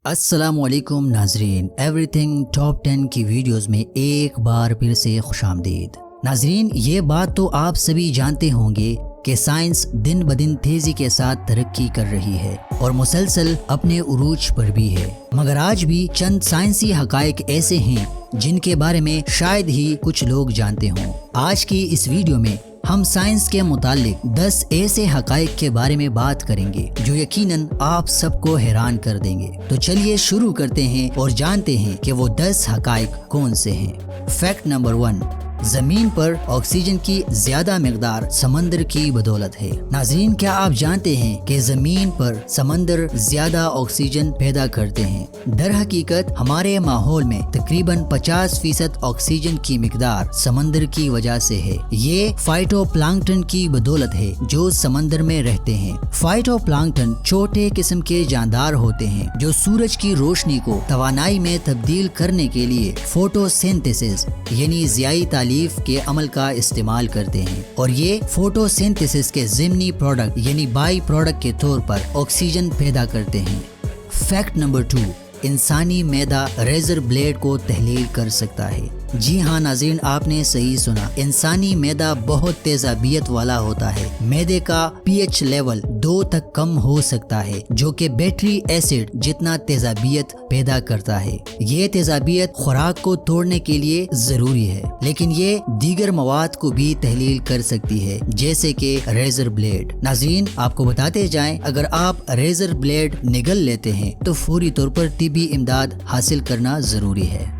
अस्सलाम वालेकुम नाजरीन, एवरीथिंग टॉप 10 की वीडियोस में एक बार फिर से खुशामदीद। नाजरीन, ये बात तो आप सभी जानते होंगे कि साइंस दिन ब दिन तेजी के साथ तरक्की कर रही है और मुसलसल अपने उरूज पर भी है, मगर आज भी चंद साइंसी हकायक ऐसे हैं जिनके बारे में शायद ही कुछ लोग जानते हों। आज की इस वीडियो में हम साइंस के मुतालिक 10 ऐसे हकायक के बारे में बात करेंगे जो यकीनन आप सबको हैरान कर देंगे। तो चलिए शुरू करते हैं और जानते हैं कि वो 10 हकायक कौन से हैं। फैक्ट नंबर 1, जमीन पर ऑक्सीजन की ज्यादा मिकदार समंदर की बदौलत है। नाज़रीन, क्या आप जानते हैं कि जमीन पर समंदर ज्यादा ऑक्सीजन पैदा करते हैं। दर हकीकत हमारे माहौल में तकरीबन 50% ऑक्सीजन की मिकदार समंदर की वजह से है। ये फाइटोप्लैंक्टन की बदौलत है जो समंदर में रहते हैं। फाइटोप्लैंक्टन छोटे किस्म के जानदार होते हैं जो सूरज की रोशनी को तवानाई में तब्दील करने के लिए फोटोसिंथेसिस यानी ज़ियाई तालीफ के अमल का इस्तेमाल करते हैं और ये फोटोसिंथेसिस के ज़िमनी प्रोडक्ट यानी बाई प्रोडक्ट के तौर पर ऑक्सीजन पैदा करते हैं। फैक्ट नंबर 2, इंसानी मैदा रेजर ब्लेड को तहलील कर सकता है। जी हाँ नाज़रीन, आपने सही सुना, इंसानी मैदा बहुत तेजाबियत वाला होता है। मैदे का पीएच लेवल 2 तक कम हो सकता है जो कि बैटरी एसिड जितना तेजाबियत पैदा करता है। ये तेजाबियत खुराक को तोड़ने के लिए जरूरी है, लेकिन ये दीगर मवाद को भी तहलील कर सकती है जैसे कि रेजर ब्लेड। नाज़रीन, आपको बताते जाएं, अगर आप रेजर ब्लेड निगल लेते हैं तो फौरी तौर पर तिब्बी इमदाद हासिल करना जरूरी है।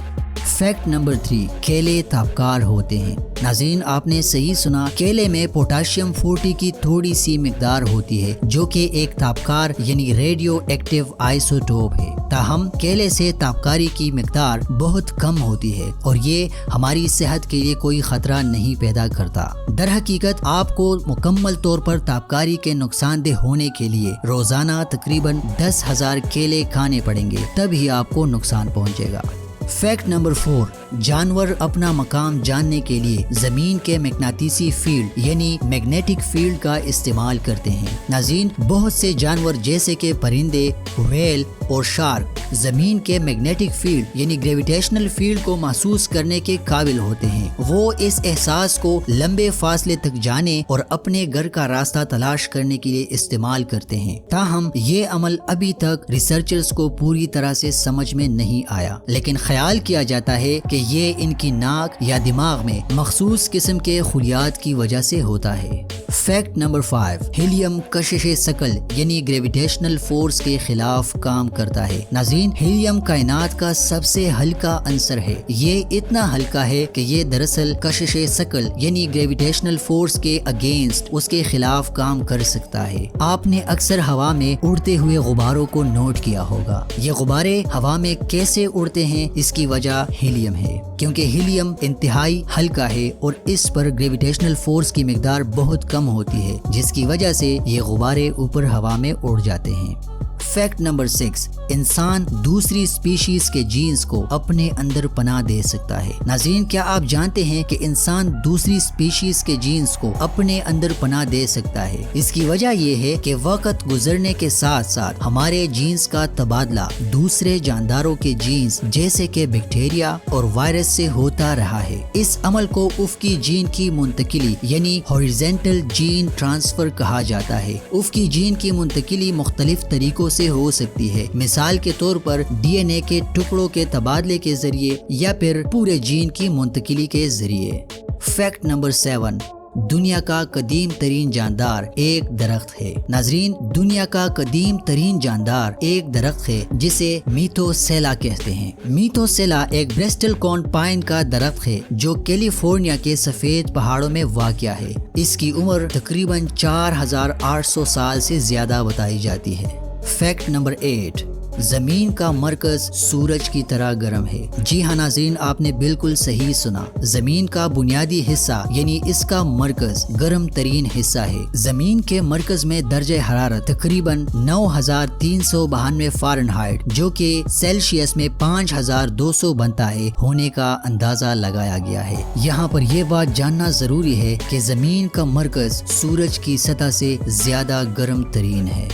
फैक्ट नंबर 3, केले तापकार होते हैं। नाज़रीन, आपने सही सुना, केले में पोटाशियम 40 की थोड़ी सी मिकदार होती है जो कि एक तापकार यानी रेडियो एक्टिव आइसोटोप है। ताहम केले से तापकारी की मिकदार बहुत कम होती है और ये हमारी सेहत के लिए कोई खतरा नहीं पैदा करता। दर हकीकत आपको मुकम्मल तौर पर तापकारी के नुकसानदेह होने के लिए रोजाना तकरीबन 10,000 केले खाने पड़ेंगे, तभी आपको नुकसान पहुंचेगा। फैक्ट नंबर 4, जानवर अपना मकाम जानने के लिए जमीन के मैग्नेटिसी फील्ड यानी मैग्नेटिक फील्ड का इस्तेमाल करते हैं। नाज़रीन, बहुत से जानवर जैसे कि परिंदे, व्हेल और शार्क जमीन के मैग्नेटिक फील्ड यानी ग्रेविटेशनल फील्ड को महसूस करने के काबिल होते हैं। वो इस एहसास को लंबे फासले तक जाने और अपने घर का रास्ता तलाश करने के लिए इस्तेमाल करते हैं। ताहम ये अमल अभी तक रिसर्चर्स को पूरी तरह से समझ में नहीं आया, लेकिन ख्याल किया जाता है कि ये इनकी नाक या दिमाग में मखसूस किस्म के खुलियात की वजह से होता है। फैक्ट नंबर 5, हीलियम कशिश शकल यानी ग्रेविटेशनल फोर्स के खिलाफ काम करता है। नाज़रीन, हीलियम कायनात का सबसे हल्का अंसर है। ये इतना हल्का है कि ये दरअसल कशिश शकल यानी ग्रेविटेशनल फोर्स के अगेंस्ट उसके खिलाफ काम कर सकता है। आपने अक्सर हवा में उड़ते हुए गुब्बारों को नोट किया होगा। ये गुब्बारे हवा में कैसे उड़ते हैं, इसकी वजह हीलियम है, क्योंकि हीलियम इंतहाई हल्का है और इस पर ग्रेविटेशनल फोर्स की मिकदार बहुत कम होती है, जिसकी वजह से ये गुब्बारे ऊपर हवा में उड़ जाते हैं। फैक्ट नंबर 6, इंसान दूसरी स्पीशीज के जीन्स को अपने अंदर पनाह दे सकता है। नाज़रीन, क्या आप जानते हैं कि इंसान दूसरी स्पीशीज के जीन्स को अपने अंदर पनाह दे सकता है। इसकी वजह यह है कि वक्त गुजरने के साथ साथ हमारे जीन्स का तबादला दूसरे जानदारों के जीन्स जैसे कि बैक्टीरिया और वायरस से होता रहा है। इस अमल को उफ़क़ी जीन की मुंतकिली यानी हॉरिज़ॉन्टल जीन ट्रांसफर कहा जाता है। उफ़क़ी जीन की मुंतकिली मुख्तलिफ तरीकों से हो सकती है, मिसाल के तौर पर डीएनए के टुकड़ों के तबादले के जरिए या फिर पूरे जीन की मुंतकिली के जरिए। फैक्ट नंबर 7, दुनिया का कदीम तरीन जानदार एक दरख्त है। नाज़रीन, दुनिया का कदीम तरीन जानदार एक दरख्त है जिसे मीथोसेला कहते हैं। मीथोसेला एक ब्रिस्टल कॉर्न पाइन का दरख्त है जो कैलिफोर्निया के सफेद पहाड़ों में वाक़या है। इसकी उम्र तकरीबन 4800 साल से ज्यादा बताई जाती है। फैक्ट नंबर 8, जमीन का मरकज सूरज की तरह गर्म है। जी हाँ नाज़रीन, आपने बिल्कुल सही सुना, जमीन का बुनियादी हिस्सा यानी इसका मरकज गर्म तरीन हिस्सा है। जमीन के मरकज में दर्जे हरारत तकरीबन 9392 फ़ारेनहाइट जो कि सेल्सियस में 5200 बनता है होने का अंदाजा लगाया गया है। यहाँ पर यह बात जानना जरूरी है कि जमीन का मरकज सूरज की सतह से ज्यादा गर्म तरीन है।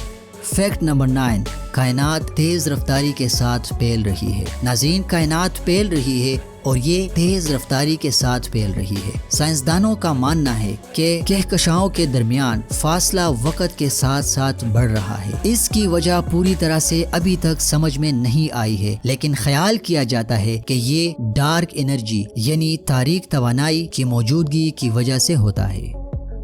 फैक्ट नंबर 9, कायनात तेज रफ्तारी के साथ फैल रही है। नाज़रीन, कायनात फैल रही है और ये तेज रफ्तारी के साथ फैल रही है। साइंसदानों का मानना है कि कहकशाओं के दरमियान फासला वक्त के साथ साथ बढ़ रहा है। इसकी वजह पूरी तरह से अभी तक समझ में नहीं आई है, लेकिन ख्याल किया जाता है कि ये डार्क एनर्जी यानी तारीक तवानाई की मौजूदगी की वजह से होता है।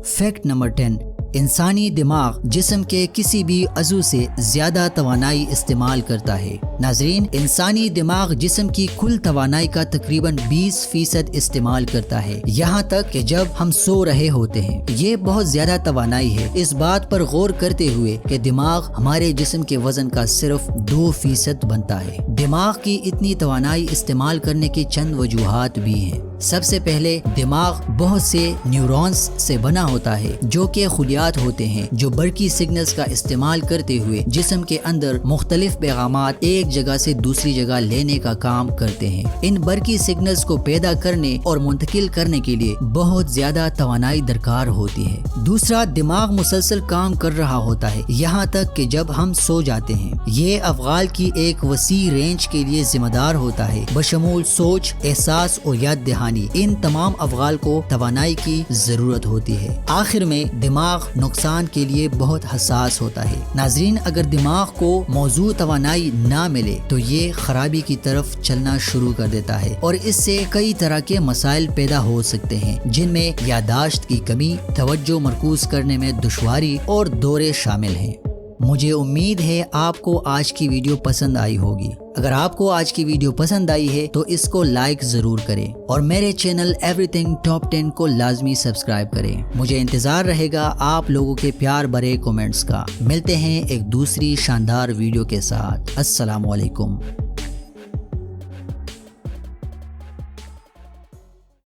फैक्ट नंबर 10, इंसानी दिमाग जिस्म के किसी भी अज़ू से ज़्यादा तवानाई इस्तेमाल करता है। नाज़रीन, इंसानी दिमाग जिस्म की कुल तवानाई का तकरीबन 20% इस्तेमाल करता है, यहाँ तक कि जब हम सो रहे होते हैं। ये बहुत ज़्यादा तवानाई है। इस बात पर गौर करते हुए कि दिमाग हमारे जिस्म के वज़न का सिर्फ 2% बनता है। दिमाग की इतनी तवानाई इस्तेमाल करने की चंद वजूहात भी हैं। सबसे पहले, दिमाग बहुत से न्यूरॉन्स से बना होता है जो कि खुलियात होते हैं, जो बरकी सिग्नल्स का इस्तेमाल करते हुए जिस्म के अंदर मुख्तलिफ पैगामात एक जगह से दूसरी जगह लेने का काम करते हैं। इन बरकी सिग्नल्स को पैदा करने और मुंतकिल करने के लिए बहुत ज्यादा तवानाई दरकार होती है। दूसरा, दिमाग मुसलसल काम कर रहा होता है यहाँ तक कि जब हम सो जाते हैं। ये अफ़गाल की एक वसी रेंज के लिए जिम्मेदार होता है, बशमूल सोच, एहसास और याद दहानी। इन तमाम अफ़गाल को तवानाई की जरूरत होती है। आखिर में, दिमाग नुकसान के लिए बहुत हसास होता है। नाज़रीन, अगर दिमाग को मौजूद तवानाई ना मिले तो ये खराबी की तरफ चलना शुरू कर देता है और इससे कई तरह के मसाइल पैदा हो सकते हैं, जिनमें यादाश्त की कमी, तवज्जो मरकूज करने में दुश्वारी और दौरे शामिल हैं। मुझे उम्मीद है आपको आज की वीडियो पसंद आई होगी। अगर आपको आज की वीडियो पसंद आई है तो इसको लाइक ज़रूर करें और मेरे चैनल एवरीथिंग टॉप 10 को लाजमी सब्सक्राइब करें। मुझे इंतज़ार रहेगा आप लोगों के प्यार भरे कमेंट्स का। मिलते हैं एक दूसरी शानदार वीडियो के साथ। अस्सलामु अलैकुम।